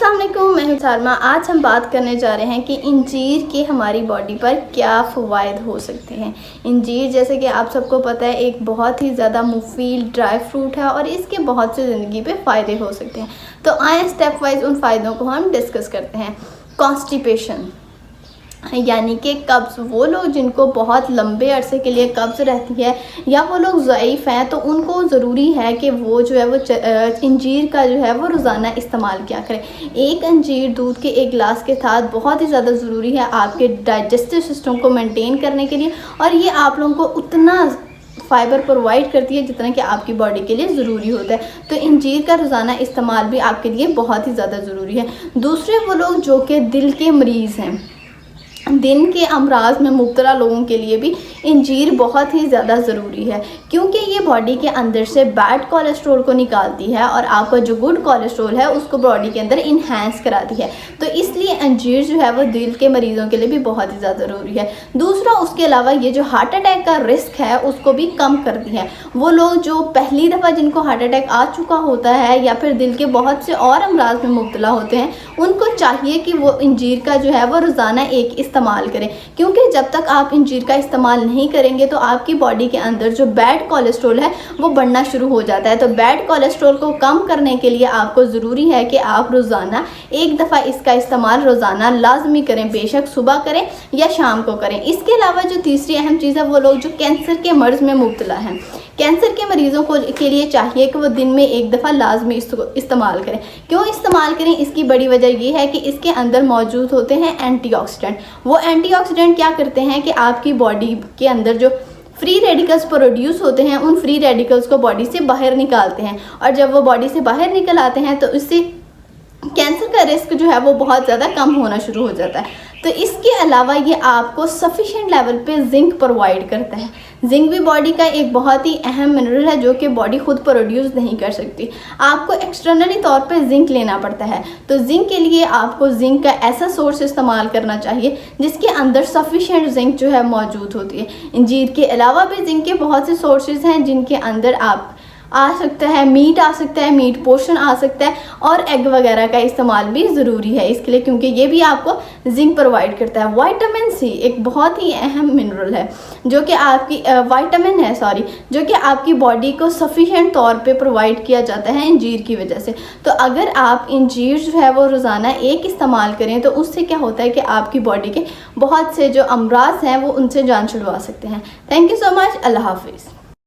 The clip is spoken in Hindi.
अस्सलाम वालेकुम, मैं हूं सालमा। आज हम बात करने जा रहे हैं कि इंजीर के हमारी बॉडी पर क्या फ़वाइद हो सकते हैं। इंजीर जैसे कि आप सबको पता है एक बहुत ही ज़्यादा मुफीद ड्राई फ्रूट है और इसके बहुत से ज़िंदगी पे फ़ायदे हो सकते हैं। तो आए स्टेप वाइज उन फ़ायदों को हम डिस्कस करते हैं। कॉन्स्टिपेशन यानी कि कब्ज़, वो लोग जिनको बहुत लंबे अरसे के लिए कब्ज़ रहती है या वो लोग ज़ईफ़ हैं, तो उनको ज़रूरी है कि वो जो है वो इंजीर का जो है वो रोज़ाना इस्तेमाल किया करें। एक अंजीर दूध के एक गिलास के साथ बहुत ही ज़्यादा ज़रूरी है आपके डाइजेस्टिव सिस्टम को मेंटेन करने के लिए, और ये आप लोगों को उतना फ़ाइबर प्रोवाइड करती है जितना कि आपकी बॉडी के लिए ज़रूरी होता है। तो इंजीर का रोज़ाना इस्तेमाल भी आपके लिए बहुत ही ज़्यादा ज़रूरी है। दूसरे वो लोग जो कि दिल के मरीज़ हैं, दिन के अमराज में मुब्तला लोगों के लिए भी इंजीर बहुत ही ज़्यादा ज़रूरी है, क्योंकि ये बॉडी के अंदर से बैड कोलेस्ट्रॉल को निकालती है और आपका जो गुड कोलेस्ट्रॉल है उसको बॉडी के अंदर इन्हेंस कराती है। तो इसलिए अंजीर जो है वो दिल के मरीज़ों के लिए भी बहुत ही ज़्यादा ज़रूरी है। दूसरा, उसके अलावा ये जो हार्ट अटैक का रिस्क है उसको भी कम करती है। वो लोग जो पहली दफ़ा जिनको हार्ट अटैक आ चुका होता है या फिर दिल के बहुत से और अमराज में मुब्तला होते हैं, उनको चाहिए कि वो इंजीर का जो है वो रोज़ाना एक इस्तेमाल करें, क्योंकि जब तक आप इंजीर का इस्तेमाल नहीं करेंगे तो आपकी बॉडी के अंदर जो बैड कोलेस्ट्रॉल है वो बढ़ना शुरू हो जाता है। तो बैड कोलेस्ट्रॉल को कम करने के लिए आपको ज़रूरी है कि आप रोज़ाना एक दफ़ा इसका इस्तेमाल रोज़ाना लाजमी करें, बेशक सुबह करें या शाम को करें। इसके अलावा जो तीसरी अहम चीज़ है, वो लोग जो कैंसर के मर्ज़ में मुब्तला हैं, कैंसर के मरीज़ों को के लिए चाहिए कि वो दिन में एक दफ़ा लाजमी इसको इस्तेमाल करें। क्यों इस्तेमाल करें? इसकी बड़ी वजह ये है कि इसके अंदर मौजूद होते हैं एंटीऑक्सीडेंट। वो एंटीऑक्सीडेंट क्या करते हैं कि आपकी बॉडी के अंदर जो फ्री रेडिकल्स प्रोड्यूस होते हैं उन फ्री रेडिकल्स को बॉडी से बाहर निकालते हैं, और जब वो बॉडी से बाहर निकल आते हैं तो इससे कैंसर का रिस्क जो है वो बहुत ज़्यादा कम होना शुरू हो जाता है। तो इसके अलावा ये आपको सफिशिएंट लेवल पे जिंक प्रोवाइड करता है। जिंक भी बॉडी का एक बहुत ही अहम मिनरल है जो कि बॉडी खुद प्रोड्यूस नहीं कर सकती, आपको एक्सटर्नली तौर पे जिंक लेना पड़ता है। तो जिंक के लिए आपको जिंक का ऐसा सोर्स इस्तेमाल करना चाहिए जिसके अंदर सफिशिएंट जिंक जो है मौजूद होती है। इंजीर के अलावा भी जिंक के बहुत से सोर्सेज हैं जिनके अंदर आप आ सकता है, मीट आ सकता है, मीट पोर्शन आ सकता है, और एग वगैरह का इस्तेमाल भी ज़रूरी है इसके लिए, क्योंकि ये भी आपको जिंक प्रोवाइड करता है। विटामिन सी एक बहुत ही अहम मिनरल है जो कि आपकी विटामिन है जो कि आपकी बॉडी को सफिशिएंट तौर पे प्रोवाइड किया जाता है इंजीर की वजह से। तो अगर आप इंजीर जो है वो रोज़ाना एक इस्तेमाल करें तो उससे क्या होता है कि आपकी बॉडी के बहुत से जो अमराज हैं वो उनसे जान छुड़वा सकते हैं। Thank you so much. अल्लाह हाफिज़।